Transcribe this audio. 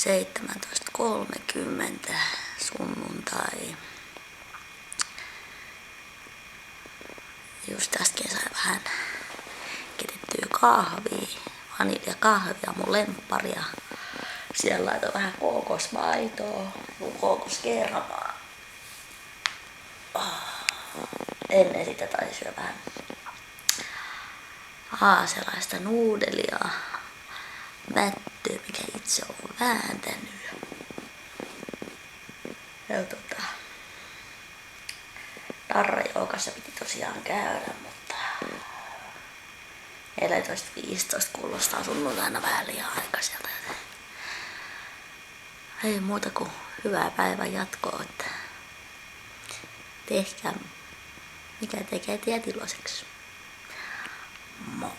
17.30 sunnuntai. Just äsken sain vähän keitettyä kahvia, vaniljakahvia, mun lempparia. Siellä laitoin vähän kookosmaitoa, kookoskermaa. Ennen sitä taisi syödä vähän haaselaista nuudelia, mättöä, mikä itse on vääntänyt. Ja tarrajoukassa piti tosiaan käydä, mutta 14.15 kuulostaa sunnuntaina vähän liian aikaiselta. Ei muuta kuin hyvää päivän jatkoa, että tehkää mikä tekee teidät iloiseksi. Moi!